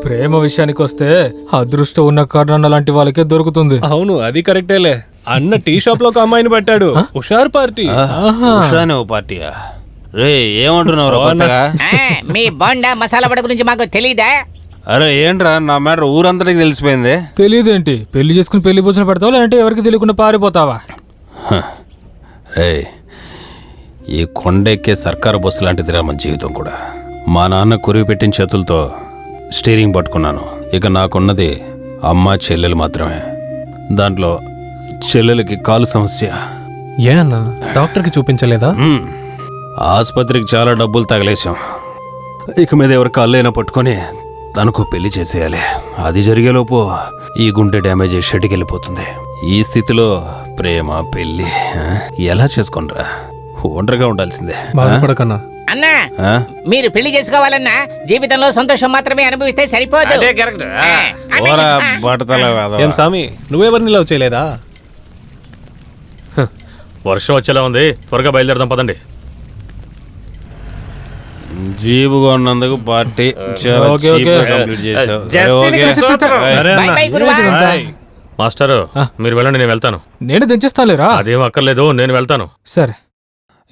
ప్రేమ విషయానికి వస్తే అదృష్టం ఉన్న కారణం లాంటి వాళ్ళకే దొరుకుతుంది. అవును, అది కరెక్టేలే. అన్న టీ షాప్ లో ఒక అమ్మాయిని పెట్టాడు. హుషార్ పార్టీ. ఉషానే ఓ పార్టీయా? రే ఏమంటున్నావు కొత్తగా? మీ బోండా మసాలా వడ గురించి మాకు తెలీదా? అరే ఏంట్రా నా మ్యాటర్ ఊరంతటికి తెలిసిపోయింది. తెలియదేంటి? పెళ్లి చేసుకుని పెళ్లి భోజనం పెడతావా లేదంటే ఎవరికి తెలియకుండా పారిపోతావా? రే ఈ కొండెక్కే సర్కారు బస్సు లాంటిదిరా మన జీవితం కూడా. మా నాన్న కురివి పెట్టిన చేతులతో స్టీరింగ్ పట్టుకున్నాను. ఇక నాకున్నది అమ్మ చెల్లెలు మాత్రమే. దాంట్లో చెల్లెలకి కాలు సమస్య. ఏ అన్నా, డాక్టర్కి చూపించలేదా? ఆసుపత్రికి చాలా డబ్బులు తగలేశాం. ఇక మీద ఎవరి కాళ్ళైనా పట్టుకొని తనకు పెళ్లి చేసేయాలి. అది జరిగేలోపు ఈ గుండె డ్యామేజ్ అయ్యి షెడ్కి వెళ్ళిపోతుంది. ఈ స్థితిలో ప్రేమ పెళ్లి ఎలా చేసుకోనరా? ఒంటరిగా ఉండాల్సిందే. బాధపడకన్నా. అన్నా, మీరు పెళ్లి చేసుకోవాలన్నా జీవితంలో సంతోషం మాత్రమే అనుభవిస్తే సరిపోదు. ఏం సామి, నువ్వెవరిని లవ్ చేయలేదా? వర్షం వచ్చేలా ఉంది, త్వరగా బయలుదేరదాం పదండి. జీబుగా ఉన్నందుకు పార్టీ చాలా చీప్గా కంప్లీట్ చేశావు. బై బై గురువా. మాస్టరు మీరు వెళ్ళండి, నేను వెళ్తాను. నేను దించేస్తానులేరా. అదేం అక్కర్లేదు, నేను వెళ్తాను. సరే.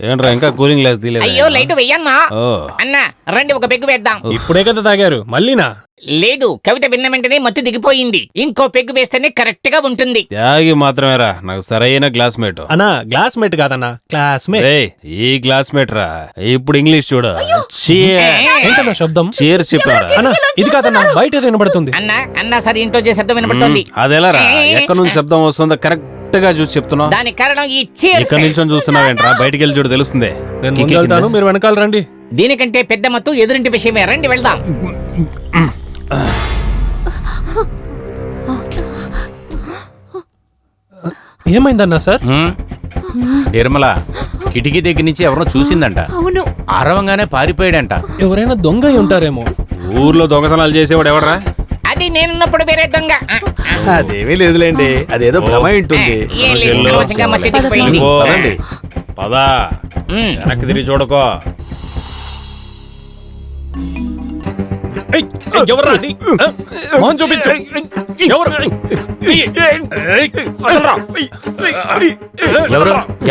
ఏంట్రా ఇంకా కూలింగ్ గ్లాస్ తీయలేదు? అయ్యో లైట్ వెయ్యన్నా. అన్నా రండి, ఒక పెగ్గు వేద్దాం. ఇప్పుడే కదా తాగారు, మళ్ళీనా? లేదు, కవిత విన్న వెంటనే మత్తు దిగిపోయింది. ఇంకో పెగ్గు వేస్తేనే కరెక్ట్ గా ఉంటుంది. త్యాగి మాత్రమేరా నాకు సరైన క్లాస్మేట్. అన్నా క్లాస్మేట్ కాదన్నా, క్లాస్మేట్. ఈ క్లాస్మేట్ రా. ఇప్పుడు ఇంగ్లీష్ చూడు. ఏంటన్నా శబ్దం? చీర్స్ చెప్పారా? అన్నా ఇది కాదన్నా, బయట ఏదో వినబడుతుంది. అన్నా సరే, ఇంట్లో శబ్దం వినబడుతుంది. అదెలా రా? ఎక్కడి నుంచి శబ్దం వస్తుందో కరెక్ట్ గా చూసి చెప్తున్నావు. దానికి కారణం ఈ చీర్స్. ఇక్కడ నిల్చొని చూస్తున్నావేంట్రా? బయటికి వెళ్ళి చూడు, తెలుస్తుంది. నేను ముందు వెళ్తాను, మీరు వెనకాల రండి. దీనికంటే పెద్ద మత్తు ఎదురింటి విషయమే. రండి వెళ్దాం. ఏమైందన్నా సార్? నిర్మల కిటికీ దగ్గర నుంచి ఎవరో చూసిందంట. అవును, అరవంగానే పారిపోయాడంట. ఎవరైనా దొంగ అయి ఉంటారేమో. ఊర్లో దొంగతనాలు చేసేవాడు ఎవడరా? అది నేనున్నప్పుడు వేరే దొంగ. అదేమీ లేదులేండి, అదేదో భ్రమ ఉంటుంది. ఏం లేదు, అనవసరంగా మత్తు దిగిపోయింది. పదండి. పదా, వెనక్కి తిరిగి చూడకో. ఎవరు అది? మోహన్ చూపించు.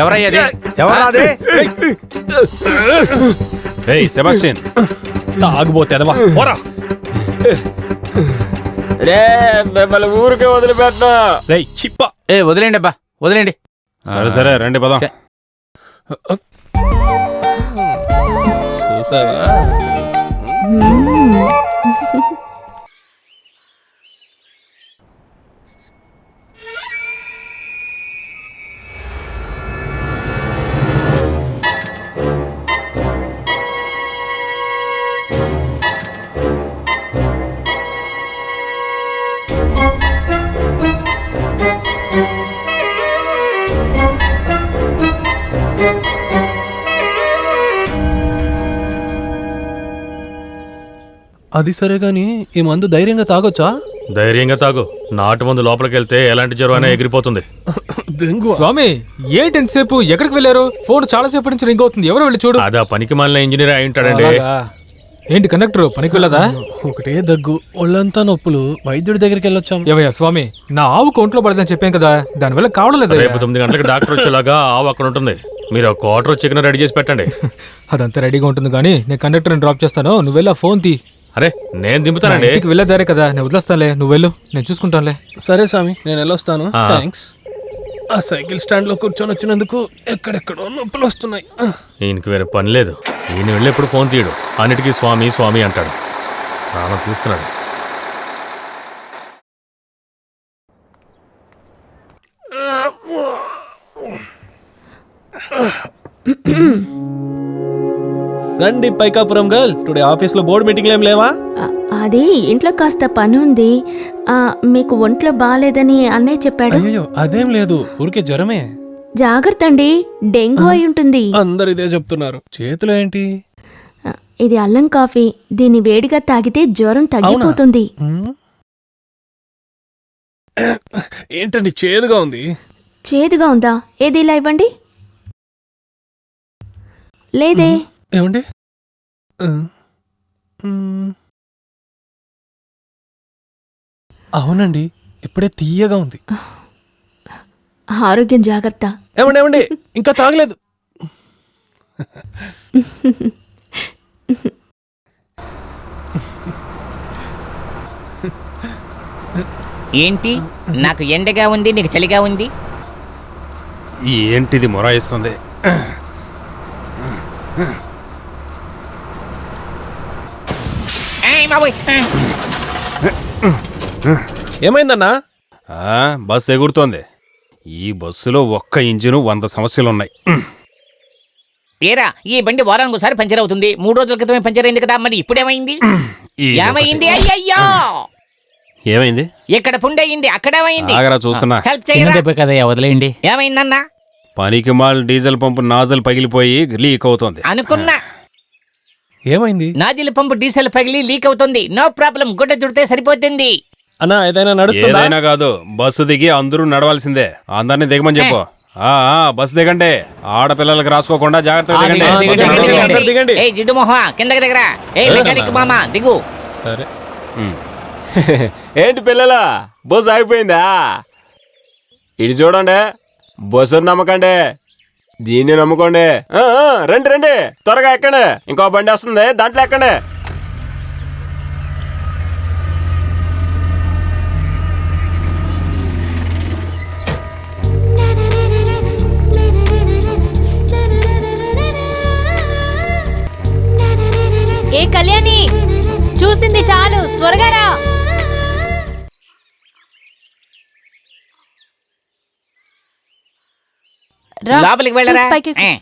ఎవరయ్యది? ఎవరాదే? ఏయ్ సెబాస్టియన్, తాగుబోతే అదవా పోరా. రే మిమ్మల్ని ఊరికే వదిలిపెట్టా. రేయ్ చిప్ప. వదిలేండి అబ్బా, వదిలేండి. సరే సరే రండి పదం. చూసావా? అది సరే గాని ఈ మందు ధైర్యంగా తాగొచ్చా? ధైర్యంగా తాగు. నాటు మందు లోపలికి వెళ్తే ఎలాంటి జ్వరం అయినా ఎగిరిపోతుంది. దెంగు. స్వామి ఏంటి ఎంతసేపు? ఎక్కడికి వెళ్ళారు? ఫోన్ చాలా సేపు నుంచి రింగ్ అవుతుంది. ఎవరు వెళ్ళి చూడు. అదా పనికి మాలిన ఇంజనీర్ అయి ఉంటాడండి. అలాగా? ఏంటి కండక్టర్ పనికి వెళ్ళదా? ఒకటే దగ్గు, ఒళ్ళంతా నొప్పులు. వైద్యుడి దగ్గరికి వెళ్ళొచ్చాం. ఏవయ్యా స్వామి, నా ఆవుకు ఒంట్లో పడదని చెప్పాను కదా, దానివల్ల కావడం లేదు. రేపు 9 గంటలకు డాక్టర్ వచ్చేలాగా ఆవు అక్కడ ఉంటుంది. మీరు ఒక క్వార్టర్ చికెన్ రెడీ చేసి పెట్టండి. అదంతా రెడీగా ఉంటుంది కానీ నేను కండక్టర్ని డ్రాప్ చేస్తాను, నువ్వు వెళ్ళి ఆ ఫోన్ తీ. అరే నేను దింపుతానండి. ఇంటికి వెళ్ళేదారే కదా, నేను వదిలేస్తానులే, నువ్వు వెళ్ళు, నేను చూసుకుంటానులే. సరే స్వామి, నేను వెళ్ళొస్తాను. థ్యాంక్స్. ఆ సైకిల్ స్టాండ్ లో కూర్చొని వచ్చినందుకు ఎక్కడెక్కడో నొప్పులు వస్తున్నాయి. ఈయనకి వేరే పని లేదు. ఈయన వెళ్ళి ఎప్పుడు ఫోన్ తీయడు, అన్నిటికీ స్వామి స్వామి అంటాడు. ప్రాణం తీస్తున్నాడు. రండి పైకాపురం గర్ల్. టుడే ఆఫీస్ లో బోర్డు మీటింగ్లు ఏం లేవా? అది ఇంట్లో కాస్త పని ఉంది. మీకు ఒంట్లో బాగాలేదని అన్నయ్య చెప్పాడు. అయ్యో అదేం లేదు, ఊరికే జ్వరమే. జాగ్రత్త అండి, డెంగ్యూ అయి ఉంటుంది. అందరు ఇదే చెప్తున్నారు. చేతిలో ఏంటి? ఇది అల్లం కాఫీ. దీన్ని వేడిగా తాగితే జ్వరం తగ్గిపోతుంది. ఏంటండి చేదుగా ఉంది? చేదుగా ఉందా? ఏది ఇలా ఇవ్వండి. లేదే. ఏమండి? అవునండి, ఇప్పుడే తీయగా ఉంది. ఆరోగ్యం జాగ్రత్త. ఏమండి ఇంకా తాగలేదు. ఏంటి నాకు ఎండగా ఉంది, నీకు చలిగా ఉంది? ఏంటిది మొరాయిస్తుంది? ఏయ్ బాబోయ్, ఏమైందన్నా? బస్సు ఎగురుతోంది. ఈ బస్సులో ఒక్క ఇంజిను 100 సమస్యలున్నాయి. ఏరా ఈ బండి వారానికి ఒకసారి పంచర్ అవుతుంది. 3 రోజుల క్రితమే పంచర్ అయింది కదా, మరి ఇప్పుడేమైంది? ఏమైంది? అయ్యయ్యో, ఏమైంది? ఇక్కడ పుండయింది, అక్కడేమైంది? ఆగరా చూస్తున్నా. హెల్ప్ చేయరా. కదా వదిలేయండి. ఏమైందన్నా? పనికి మాల్ డీజిల్ పంపు నాజల్ పగిలిపోయి లీక్ అవుతోంది. అనుకున్నా. ఏమైంది? నాజిల్ పంపు డీజిల్ పగిలి లీక్ అవుతుంది. నో ప్రాబ్లం, గుడ్డ చుడితే సరిపోతుంది. అన్నా ఏదైనా నడుస్తుందా? ఏదైనా కాదు, బస్సు దిగి అందరూ నడవాల్సిందే. అందరినీ దిగమని చెప్పు. బస్సు దిగండి. ఆడపిల్లలకు రాసుకోకుండా జాగ్రత్తగా దిగండి. అందరూ దిగండి. ఏ జిడ్డు మొహ కిందకి దిగరా. ఏ మెకానిక్ మామ దిగు. సరే. ఏంటి పిల్లలా, బస్సు ఆగిపోయిందా? ఇటు చూడండి, బస్సు నమ్మకండి, దీన్ని నమ్ముకోండి. రండి రండి, త్వరగా ఎక్కండి. ఇంకో బండి వస్తుంది, దాంట్లో ఎక్కండి. ఏ కళ్యాణి, చూసింది చాలు, త్వరగా రా. లోపలికి వెళ్ళరా.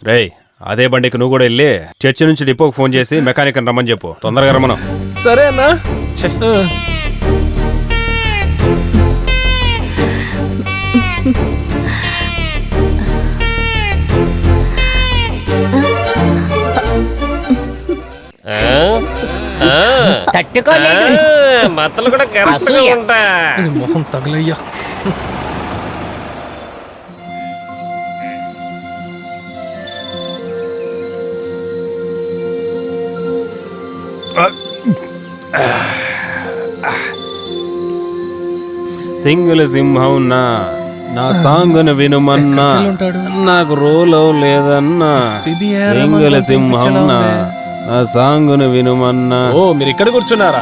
రేయ్, అదే బండికి నువ్వు కూడా వెళ్ళి చర్చి నుంచి డిపోకి ఫోన్ చేసి మెకానిక్ రమ్మని చెప్పు. తొందరగా రమ్మను. సరే అన్నా. తట్టుకోలేదు. మత్తలు కూడా అసూయ. మొహం తగలయ్యా. సింగిల్ సింహం నా సాంగును వినుమన్నా, నాకు రోల్ లేదన్నా. సింగిల్ సింహం నా సాంగును వినుమన్నా. ఓ, మీరు ఇక్కడ కూర్చున్నారా?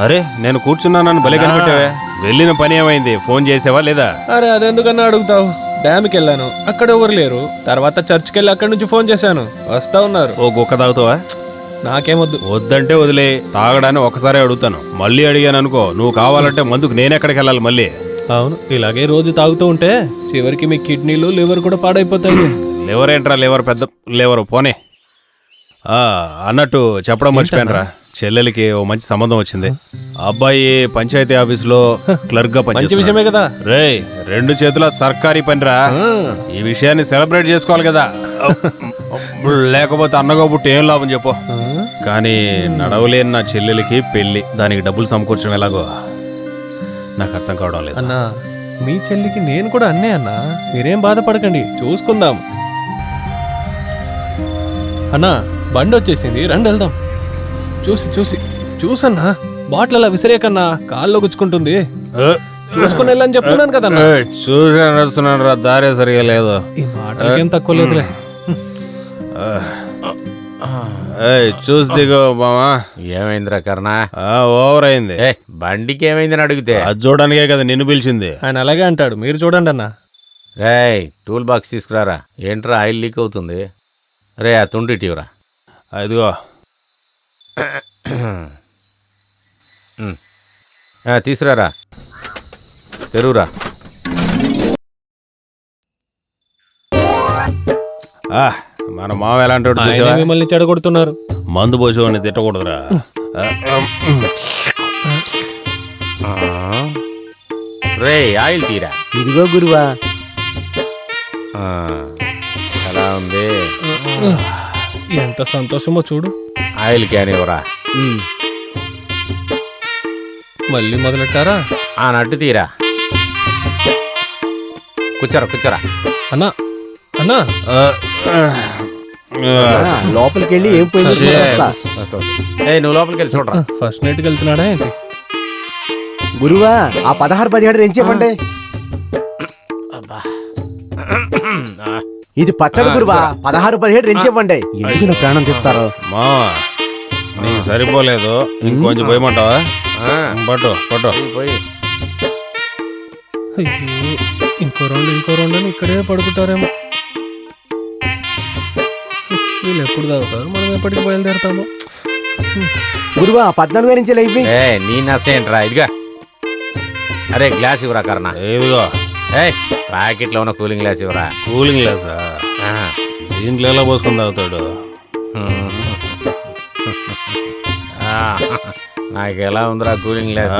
అరే, నేను కూర్చున్నానని భలే కనిపెట్టావే. వెళ్ళిన పని ఏమైంది? ఫోన్ చేసావా లేదా? అరే అదెందుకన్నా అడుగుతావు. డ్యామ్కి వెళ్ళాను, అక్కడ ఎవరు లేరు. తర్వాత చర్చ్కి వెళ్ళి అక్కడి నుంచి ఫోన్ చేశాను, వస్తా ఉన్నారు. ఓ గుక్క తాగుతావా? నాకేమొద్దు. వద్దంటే వదిలే. తాగడాన్ని ఒకసారి అడుగుతాను, మళ్ళీ అడిగాను అనుకో, నువ్వు కావాలంటే మందుకు నేనెక్కడికి వెళ్ళాలి మళ్ళీ? అవును, ఇలాగే రోజు తాగుతూ ఉంటే చివరికి మీ కిడ్నీలు లివర్ కూడా పాడైపోతాయి. లివర్ ఏంట్రా, లివర్ పెద్ద లివర్ పోనే. అన్నట్టు చెప్పడం మర్చిపోయానురా, చెల్లెలికి ఓ మంచి సంబంధం వచ్చింది. అబ్బాయి పంచాయతీ ఆఫీసులో క్లర్క్ గా మంచి విషయమే కదా. రేయ్, 2 చేతుల సర్కారీ పనిరా. ఈ విషయాన్ని సెలబ్రేట్ చేసుకోవాలి కదా, లేకపోతే అన్నగో పుట్టి ఏం లాభం చెప్పు. కానీ నడవలేని నా చెల్లెలికి పెళ్లి, దానికి డబ్బులు సమకూర్చడం ఎలాగో నాకు అర్థం కావడం లేదు. అన్నా, మీ చెల్లికి నేను కూడా అన్నే అన్నా, మీరేం బాధపడకండి, చూసుకుందాం. అన్నా, బండి వచ్చేసింది, రండి వెళ్దాం. చూసన్నా, బాటిల్ అలా విసిరేకన్నా కాల్లో గుచ్చుకుంటుంది. చూసుకుని వెళ్ళని చెప్తున్నాను కదా. చూసి నడుస్తున్నాను రా, దారే సరిగా లేదు. ఈ మాటలకేం తక్కువ లేదులే. చూసి దిగో మామా. ఏమైందిరా కర్ణ? ఓవర్ అయింది. బండికి ఏమైందని అడిగితే అది చూడడానికే కదా నిన్ను పిలిచింది. ఆయన అలాగే అంటాడు, మీరు చూడండి అన్నా. రేయ్, టూల్ బాక్స్ తీసుకురారా. ఏంట్రా ఆయిల్ లీక్ అవుతుంది? రే, ఆ తుండి ఇటీవరా. అదిగో తీసుకురారా, తెరువురా. మన మామ ఎలాంటి వాడు ఆయన చూసావా? మిమ్మల్ని చెడగొడుతున్నారు. మందు పోసేవాడిని తిట్టకూడదురా. రే, ఆయిల్ తీరా. ఇదిగో గురువా. ఎలా ఉంది? ఎంత సంతోషమో చూడు. ఆయిల్ క్యాన్ ఇవ్వరా. మళ్ళీ మొదలెట్టారా? ఆ నట్టు తీరా. కూర్చోరా. అన్నా అన్నా, లోపలికి వెళ్ళి ఏం పోయింది. నువ్వు లోపలికి వెళ్ళి చూడరా. ఫస్ట్ నైట్కి వెళ్తున్నాడా ఏంటి? గురువా ఆ 16-17 రేంజ్ ఇవ్వండి. ఇది పచ్చడి గురువా, 16-17 రేంజ్ ఇవ్వండి. ఎందుకు నా ప్రాణం తీస్తారు? మా నీకు సరిపోలేదు, ఇంకొంచెం పోయమంటావా? పట్టు పట్టు. పోయి అయ్యో, ఇంకో రౌండ్ అని ఇక్కడే పడుకుంటారేమో. వీళ్ళు ఎప్పుడు తాగుతారు, మనం ఎప్పటికి బయలుదేరుతాము. గురువా 14 రేంజ్ ఇవ్వి. నీ నసేంట్రా ఇదిగా. అరే గ్లాస్ ఇవ్వరా కర్ణ. ఇదిగో ప్యాకెట్లో ఉన్న కూలింగ్ గ్లాస్ ఇవ్వరా. కూలింగ్ గ్లాసా? దీంట్లో ఎలా పోసుకొని తాగుతాడు? నాకు ఎలా ఉందిరా కూలింగ్ గ్లాస్?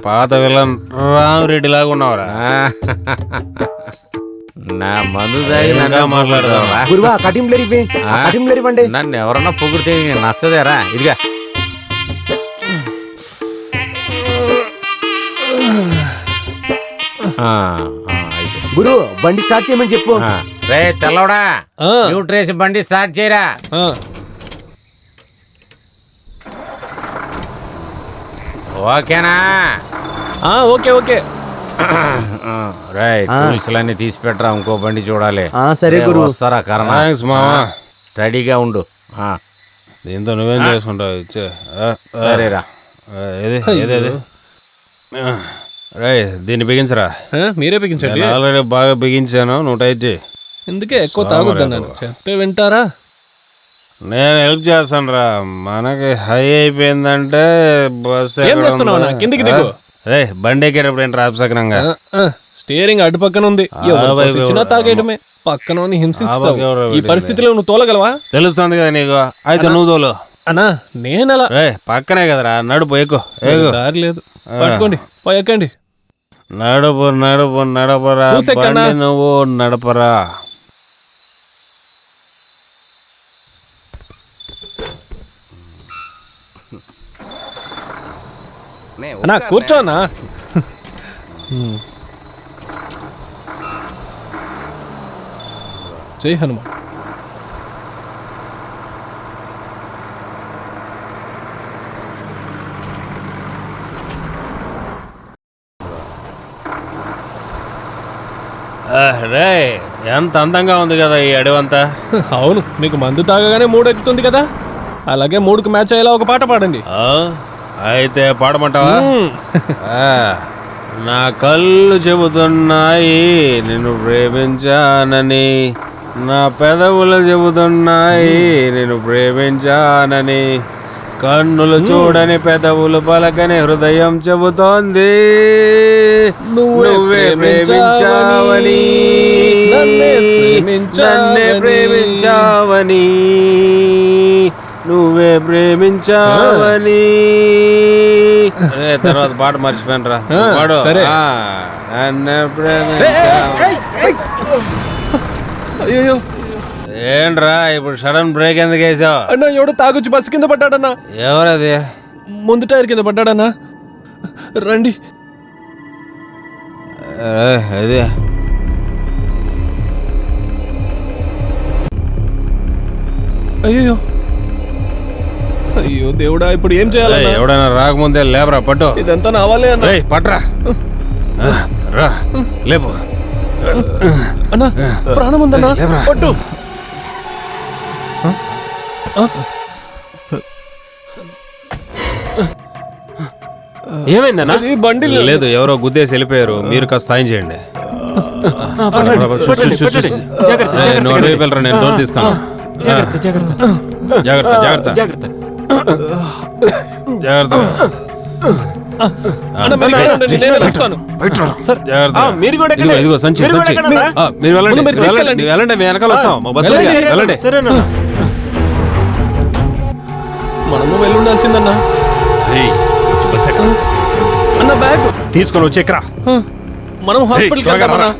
పాత విలన్ రామరెడ్డి లాగా ఉన్నావురా. నా మందు తాగి మాట్లాడదావా? గురువా కటింప్లర్ ఇవ్వి, కటింప్లర్ ఇవ్వండి. నన్ను ఎవరన్నా పొగిడితే నచ్చదేరా. ఇదిగా గురు బండి స్టార్ట్ చేయమని చెప్పు. రే తెల్లవడా, న్యూట్రేసి బండి స్టార్ట్ చేయరా. ఓకేనా? ఓకే. రైట్, టూల్స్లన్నీ తీసి పెట్టరా, ఇంకో బండి చూడాలి. సరే గురు. వస్తారా కర్ణ? స్టడీగా ఉండు. దీంతో నువ్వేం చేసుకుంటావు? ఇచ్చే. సరేరా. రై దీన్ని బిగించరా. మీరే బిగించండి. ఆల్రెడీ బాగా బిగించాను, నువ్వు టైట్ చేయి. ఎందుకే ఎక్కువ తాగొద్దన్నాను, చెప్తే వింటారా? నేను హెల్ప్ చేస్తాను రా. మనకి హై అయిపోయిందంటే బస్ కిందికి దిగు. రే బండి ఎక్కేటప్పుడు ఏంటి రాపసకరంగా? స్టీరింగ్ అటు పక్కన ఉంది, చిన్న తాగేయడమే. పక్కన హింసిస్తావు. ఈ పరిస్థితిలో నువ్వు తోలగలవా? తెలుస్తుంది కదా నీకు, అయితే నువ్వు తోలు. అన్నా నేనలా. రే పక్కనే కదరా, నడుపు ఎక్కువ. దారి లేదు, పట్టుకోండి ఎక్కండి. నడుపు నడపరా, నువ్వు నడపరా. అన్నా కూర్చోనా. జై హనుమాన్. రే ఎంత అందంగా ఉంది కదా ఈ అడవంతా. అవును, మీకు మందు తాగగానే మూడు ఎక్కుతుంది కదా, అలాగే మూడుకు మ్యాచ్ అయ్యేలా ఒక పాట పాడండి. అయితే పాడమంటావా? నా కళ్ళు చెబుతున్నాయి నిన్ను ప్రేమించానని, నా పెదవులు చెబుతున్నాయి నిన్ను ప్రేమించానని, కన్నులు చూడని పెదవులు పలకని హృదయం చెబుతోంది నువ్వే ప్రేమించావని, నన్నే ప్రేమించావని, నువ్వే ప్రేమించావని. తర్వాత పాట మర్చిపోయిన రా, పాడు. నన్నే అయ్యో ఏంట్రా ఇప్పుడు సడన్ బ్రేక్ ఎందుకు వేసావు? అన్నా ఎవడో తాగొచ్చి బస్సు కింద పడ్డాడన్నా. ఎవరది? ముందు టైర్ కింద పడ్డాడన్నా. రండి. అదే అయ్యో అయ్యో దేవుడా, ఇప్పుడు ఏం చేయాలి? ఎవడైనా రాకముందే లేబరా, పట్టు. ఇదంతా నావాలే అన్న. పట్రా, రా లేపు. అన్నా ప్రాణం ఉందన్నా, పట్టు. ఏమైందన్నా? బండి లేదు, ఎవరో గుద్దేసి వెళ్ళిపోయారు, మీరు కాస్త సాయం చేయండి. నేను డోర్ తీస్తాను. జాగ్రత్త జాగ్రత్త జాగ్రత్త. మీరు కూడా ఇదిగో సంచి సంచి. మీరు వెళ్ళండి, వెళ్ళండి, మేము వెనకాల వస్తాం. బస్సు వెళ్ళండి. మనము వెళ్ళుండాల్సిందన్నా. అన్న బ్యాగ్ తీసుకొని వచ్చి ఎక్కరా, మనం హాస్పిటల్కి వెళ్దామన్నా.